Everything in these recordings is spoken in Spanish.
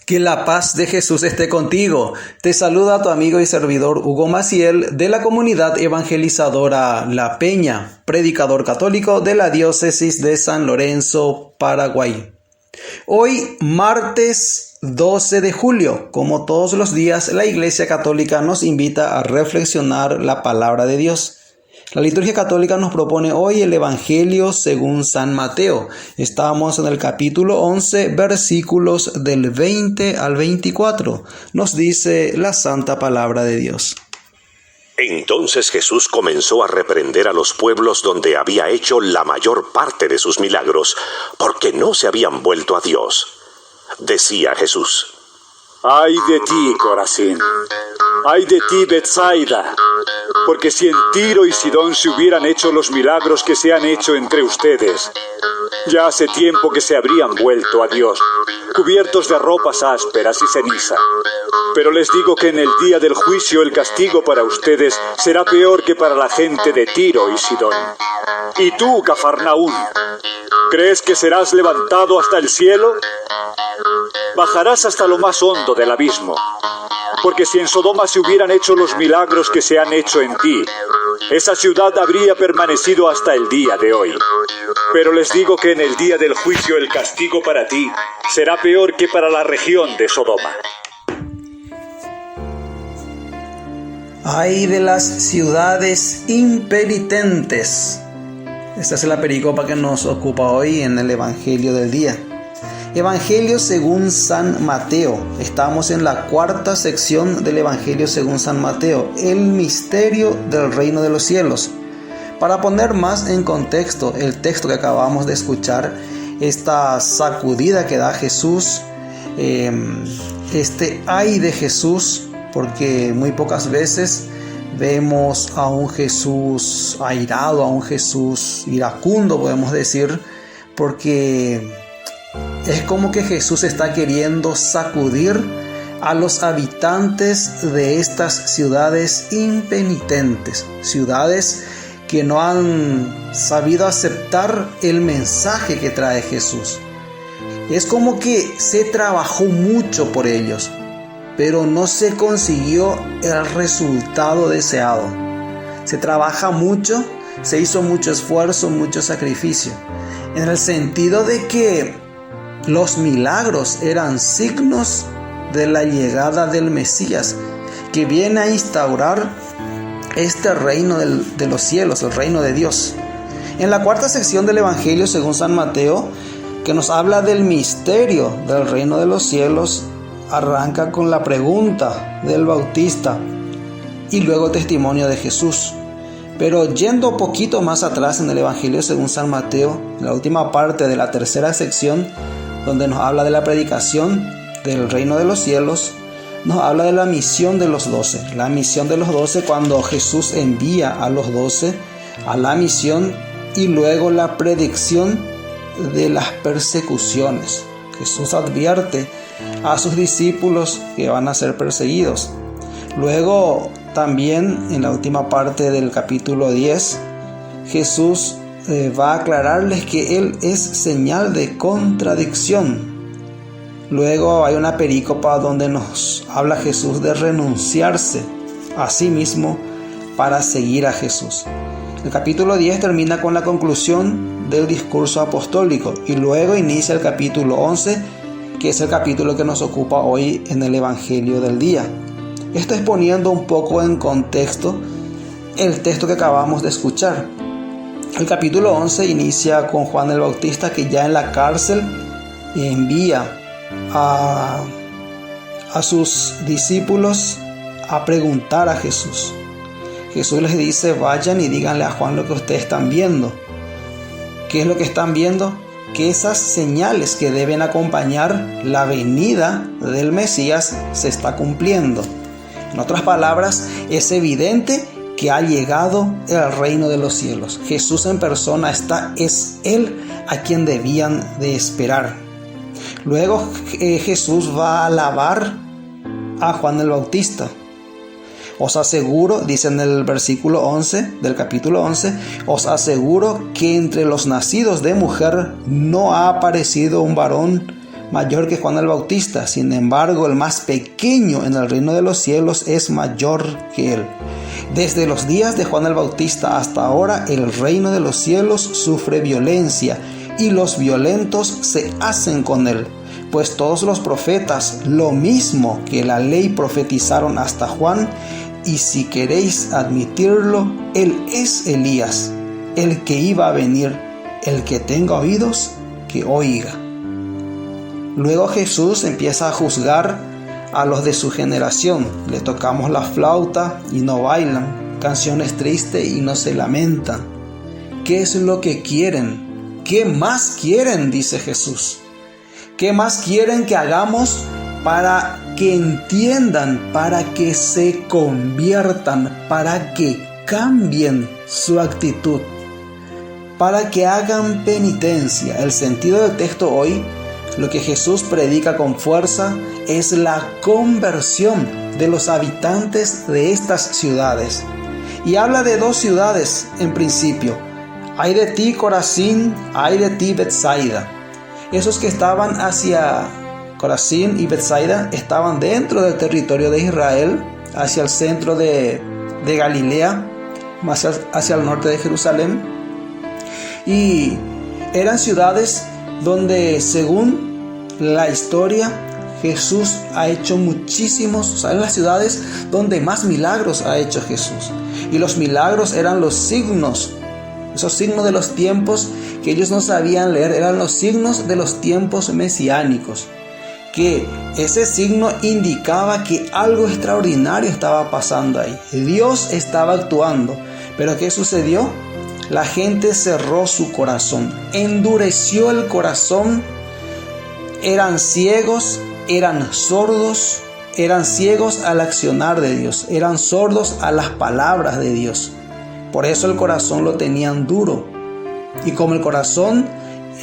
Que la paz de Jesús esté contigo. Te saluda tu amigo y servidor Hugo Maciel de la comunidad evangelizadora La Peña, predicador católico de la diócesis de San Lorenzo, Paraguay. Hoy, martes 12 de julio, como todos los días, la Iglesia Católica nos invita a reflexionar la palabra de Dios. La liturgia católica nos propone hoy el Evangelio según San Mateo. Estamos en el capítulo 11, versículos del 20 al 24. Nos dice la santa palabra de Dios. Entonces Jesús comenzó a reprender a los pueblos donde había hecho la mayor parte de sus milagros, porque no se habían vuelto a Dios. Decía Jesús: ¡Ay de ti, Corazín! ¡Ay de ti, Betsaida! Porque si en Tiro y Sidón se hubieran hecho los milagros que se han hecho entre ustedes, ya hace tiempo que se habrían vuelto a Dios, cubiertos de ropas ásperas y ceniza. Pero les digo que en el día del juicio el castigo para ustedes será peor que para la gente de Tiro y Sidón. ¿Y tú, Cafarnaún, crees que serás levantado hasta el cielo? Bajarás hasta lo más hondo del abismo. Porque si en Sodoma se hubieran hecho los milagros que se han hecho en ti, esa ciudad habría permanecido hasta el día de hoy. Pero les digo que en el día del juicio el castigo para ti será peor que para la región de Sodoma. Ay de las ciudades impenitentes. Esta es la pericopa que nos ocupa hoy en el Evangelio del día. Evangelio según San Mateo. Estamos en la cuarta sección del Evangelio según San Mateo, el misterio del reino de los cielos. Para poner más en contexto el texto que acabamos de escuchar, esta sacudida que da Jesús, ay de Jesús, porque muy pocas veces vemos a un Jesús airado, a un Jesús iracundo, podemos decir, porque es como que Jesús está queriendo sacudir a los habitantes de estas ciudades impenitentes, ciudades que no han sabido aceptar el mensaje que trae Jesús. Es como que se trabajó mucho por ellos, pero no se consiguió el resultado deseado. Se trabaja mucho, se hizo mucho esfuerzo, mucho sacrificio, en el sentido de que los milagros eran signos de la llegada del Mesías, que viene a instaurar este reino de los cielos, el reino de Dios. En la cuarta sección del Evangelio según San Mateo, que nos habla del misterio del reino de los cielos, arranca con la pregunta del Bautista y luego testimonio de Jesús. Pero yendo poquito más atrás en el Evangelio según San Mateo, en la última parte de la tercera sección, donde nos habla de la predicación del reino de los cielos, nos habla de la misión de los 12. La misión de los 12 cuando Jesús envía a los 12 a la misión, y luego la predicción de las persecuciones. Jesús advierte a sus discípulos que van a ser perseguidos. Luego también en la última parte del capítulo 10, Jesús va a aclararles que Él es señal de contradicción. Luego hay una perícopa donde nos habla Jesús de renunciarse a sí mismo para seguir a Jesús. El capítulo 10 termina con la conclusión del discurso apostólico y luego inicia el capítulo 11, que es el capítulo que nos ocupa hoy en el Evangelio del día. Esto es poniendo un poco en contexto el texto que acabamos de escuchar. El capítulo 11 inicia con Juan el Bautista, que ya en la cárcel envía a sus discípulos a preguntar a Jesús. Jesús les dice: vayan y díganle a Juan lo que ustedes están viendo. ¿Qué es lo que están viendo? Que esas señales que deben acompañar la venida del Mesías se está cumpliendo. En otras palabras, es evidente que ha llegado el reino de los cielos. Jesús en persona es Él a quien debían de esperar. Luego Jesús va a alabar a Juan el Bautista. Os aseguro, dice en el versículo 11 del capítulo 11, os aseguro que entre los nacidos de mujer no ha aparecido un varón mayor que Juan el Bautista. Sin embargo, el más pequeño en el reino de los cielos es mayor que él. Desde los días de Juan el Bautista hasta ahora, el reino de los cielos sufre violencia y los violentos se hacen con él. Pues todos los profetas, lo mismo que la ley, profetizaron hasta Juan, y si queréis admitirlo, él es Elías, el que iba a venir. El que tenga oídos, que oiga. Luego Jesús empieza a juzgar a los de su generación. Le tocamos la flauta y no bailan, canciones tristes y no se lamentan. ¿Qué es lo que quieren? ¿Qué más quieren? Dice Jesús. ¿Qué más quieren que hagamos para que entiendan, para que se conviertan, para que cambien su actitud, para que hagan penitencia? El sentido del texto hoy, lo que Jesús predica con fuerza, es la conversión de los habitantes de estas ciudades. Y habla de dos ciudades en principio. Ay de ti, Corazín, ay de ti, Betsaida. Esos que estaban hacia Corazín y Betsaida estaban dentro del territorio de Israel, hacia el centro de Galilea, hacia el norte de Jerusalén. Y eran ciudades donde, según la historia, Jesús ha hecho muchísimos. Son las ciudades donde más milagros ha hecho Jesús. Y los milagros eran los signos, esos signos de los tiempos que ellos no sabían leer, eran los signos de los tiempos mesiánicos. Que ese signo indicaba que algo extraordinario estaba pasando ahí. Dios estaba actuando. Pero ¿qué sucedió? La gente cerró su corazón, endureció el corazón, eran ciegos, eran sordos, eran ciegos al accionar de Dios, eran sordos a las palabras de Dios. Por eso el corazón lo tenían duro. Y como el corazón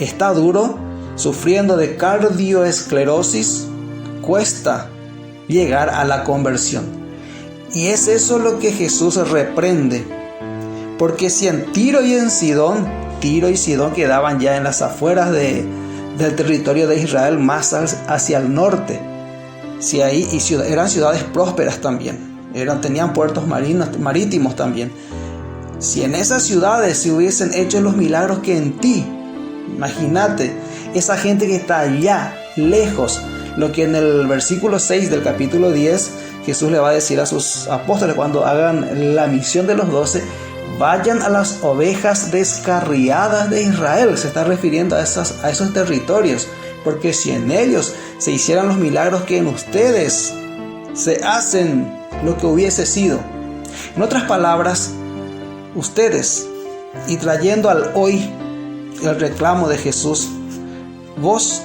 está duro, sufriendo de cardioesclerosis, cuesta llegar a la conversión. Y es eso lo que Jesús reprende. Porque si en Tiro y Sidón quedaban ya en las afueras del territorio de Israel, más hacia el norte, si ahí eran ciudades prósperas también, tenían puertos marítimos también. Si en esas ciudades se hubiesen hecho los milagros que en ti, imagínate, esa gente que está allá, lejos, lo que en el versículo 6 del capítulo 10 Jesús le va a decir a sus apóstoles cuando hagan la misión de los 12: vayan a las ovejas descarriadas de Israel. Se está refiriendo a esos territorios, porque si en ellos se hicieran los milagros que en ustedes se hacen, lo que hubiese sido. En otras palabras, ustedes, y trayendo al hoy el reclamo de Jesús, vos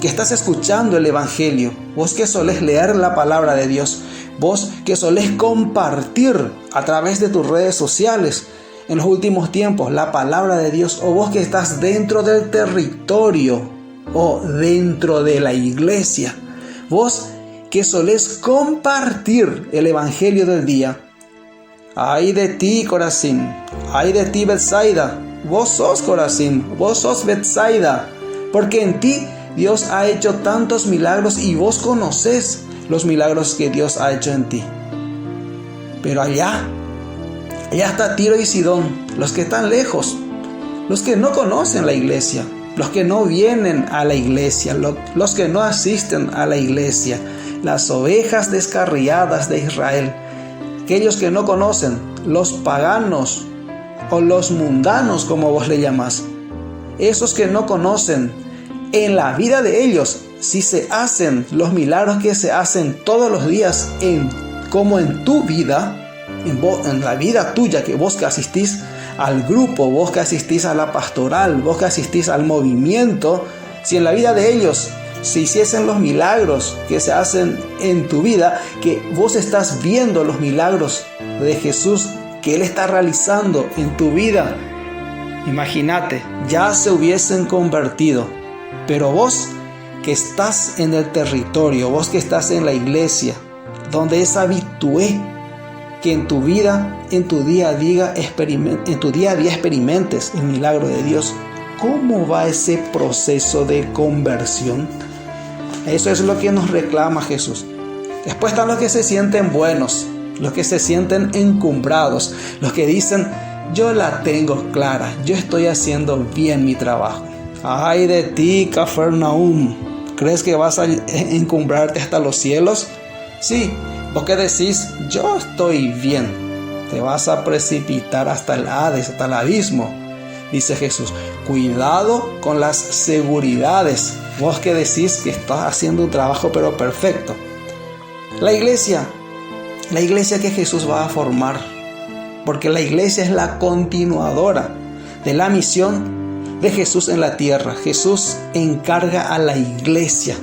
que estás escuchando el Evangelio, vos que solés leer la palabra de Dios, vos que solés compartir a través de tus redes sociales en los últimos tiempos la palabra de Dios, o vos que estás dentro del territorio o dentro de la iglesia, vos que solés compartir el Evangelio del día, ay de ti, Corazín, ay de ti, Betsaida. Vos sos Corazín, vos sos Betsaida, porque en ti Dios ha hecho tantos milagros y vos conocés los milagros que Dios ha hecho en ti. Pero allá está Tiro y Sidón, los que están lejos, los que no conocen la iglesia, los que no vienen a la iglesia, los que no asisten a la iglesia, las ovejas descarriadas de Israel, aquellos que no conocen, los paganos o los mundanos, como vos le llamás, esos que no conocen. En la vida de ellos, si se hacen los milagros que se hacen todos los días, como en tu vida, en la vida tuya, que vos que asistís al grupo, vos que asistís a la pastoral, vos que asistís al movimiento, si en la vida de ellos se hiciesen los milagros que se hacen en tu vida, que vos estás viendo los milagros de Jesús que Él está realizando en tu vida, imagínate, ya se hubiesen convertido. Pero vos que estás en el territorio, vos que estás en la iglesia, donde es habitué que en tu vida, en tu día a día experimentes el milagro de Dios, ¿cómo va ese proceso de conversión? Eso es lo que nos reclama Jesús. Después están los que se sienten buenos, los que se sienten encumbrados, los que dicen: yo la tengo clara, yo estoy haciendo bien mi trabajo. Ay de ti, Cafarnaúm, ¿crees que vas a encumbrarte hasta los cielos? Sí, vos que decís: yo estoy bien, te vas a precipitar hasta el Hades, hasta el abismo. Dice Jesús: cuidado con las seguridades, vos que decís que estás haciendo un trabajo pero perfecto. La iglesia que Jesús va a formar, porque la iglesia es la continuadora de la misión de Jesús en la tierra. Jesús encarga a la iglesia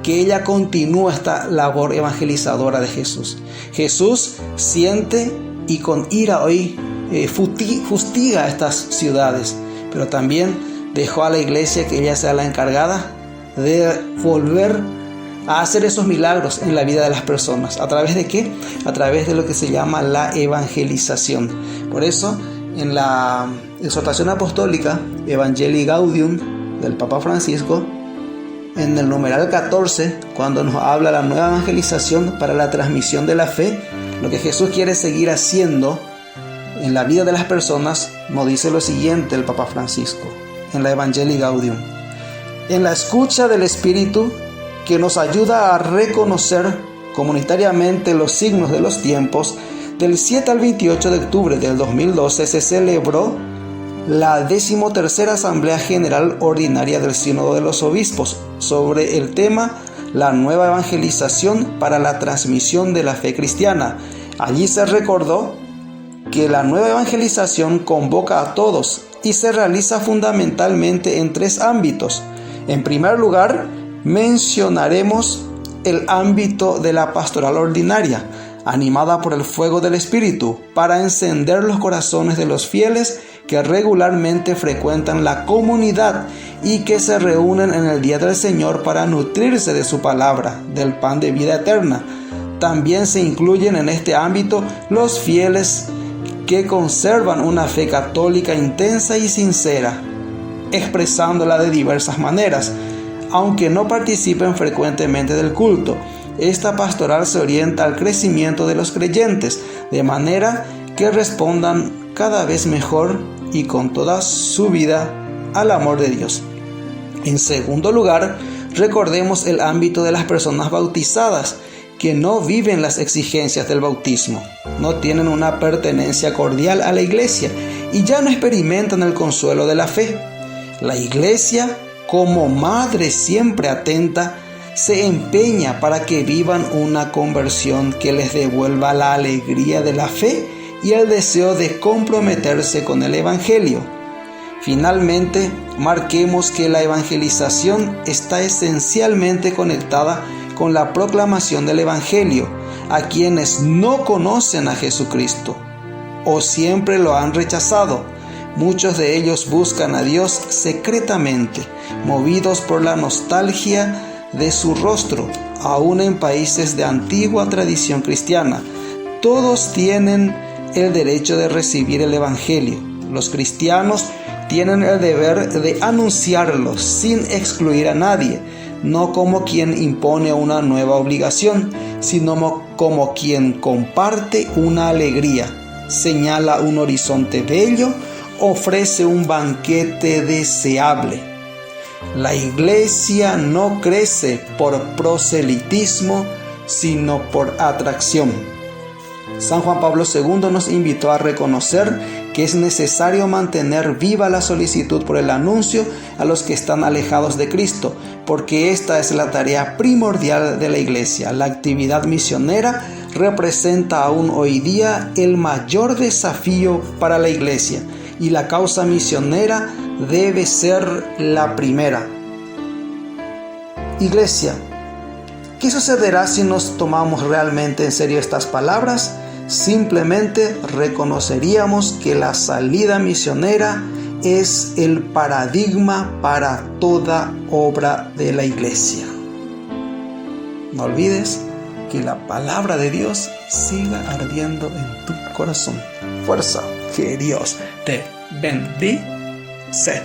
que ella continúe esta labor evangelizadora de Jesús. Jesús siente y con ira hoy fustiga a estas ciudades, pero también dejó a la iglesia que ella sea la encargada de volver a hacer esos milagros en la vida de las personas. ¿A través de qué? A través de lo que se llama la evangelización. Por eso, en la exhortación apostólica Evangelii Gaudium del Papa Francisco, en el numeral 14, cuando nos habla de la nueva evangelización para la transmisión de la fe, lo que Jesús quiere seguir haciendo en la vida de las personas, nos dice lo siguiente el Papa Francisco en la Evangelii Gaudium: en la escucha del Espíritu, que nos ayuda a reconocer comunitariamente los signos de los tiempos, del 7 al 28 de octubre del 2012 se celebró la 13ª Asamblea General Ordinaria del Sínodo de los Obispos sobre el tema la nueva evangelización para la transmisión de la fe cristiana. Allí se recordó que la nueva evangelización convoca a todos y se realiza fundamentalmente en 3 ámbitos. En primer lugar, mencionaremos el ámbito de la pastoral ordinaria, animada por el fuego del Espíritu, para encender los corazones de los fieles que regularmente frecuentan la comunidad y que se reúnen en el día del Señor para nutrirse de su palabra, del pan de vida eterna. También se incluyen en este ámbito los fieles que conservan una fe católica intensa y sincera, expresándola de diversas maneras, aunque no participen frecuentemente del culto. Esta pastoral se orienta al crecimiento de los creyentes, de manera que respondan cada vez mejor y con toda su vida al amor de Dios. En segundo lugar, recordemos el ámbito de las personas bautizadas, que no viven las exigencias del bautismo, no tienen una pertenencia cordial a la iglesia y ya no experimentan el consuelo de la fe. La iglesia, como madre siempre atenta, se empeña para que vivan una conversión que les devuelva la alegría de la fe y el deseo de comprometerse con el Evangelio. Finalmente, marquemos que la evangelización está esencialmente conectada con la proclamación del Evangelio a quienes no conocen a Jesucristo o siempre lo han rechazado. Muchos de ellos buscan a Dios secretamente, movidos por la nostalgia de su rostro, aún en países de antigua tradición cristiana. Todos tienen el derecho de recibir el Evangelio. Los cristianos tienen el deber de anunciarlo sin excluir a nadie, no como quien impone una nueva obligación, sino como quien comparte una alegría, señala un horizonte bello, ofrece un banquete deseable. La iglesia no crece por proselitismo, sino por atracción. San Juan Pablo II nos invitó a reconocer que es necesario mantener viva la solicitud por el anuncio a los que están alejados de Cristo, porque esta es la tarea primordial de la iglesia. La actividad misionera representa aún hoy día el mayor desafío para la iglesia, y la causa misionera debe ser la primera. Iglesia, ¿qué sucederá si nos tomamos realmente en serio estas palabras? Simplemente reconoceríamos que la salida misionera es el paradigma para toda obra de la iglesia. No olvides que la palabra de Dios siga ardiendo en tu corazón. Fuerza, que Dios te bendice.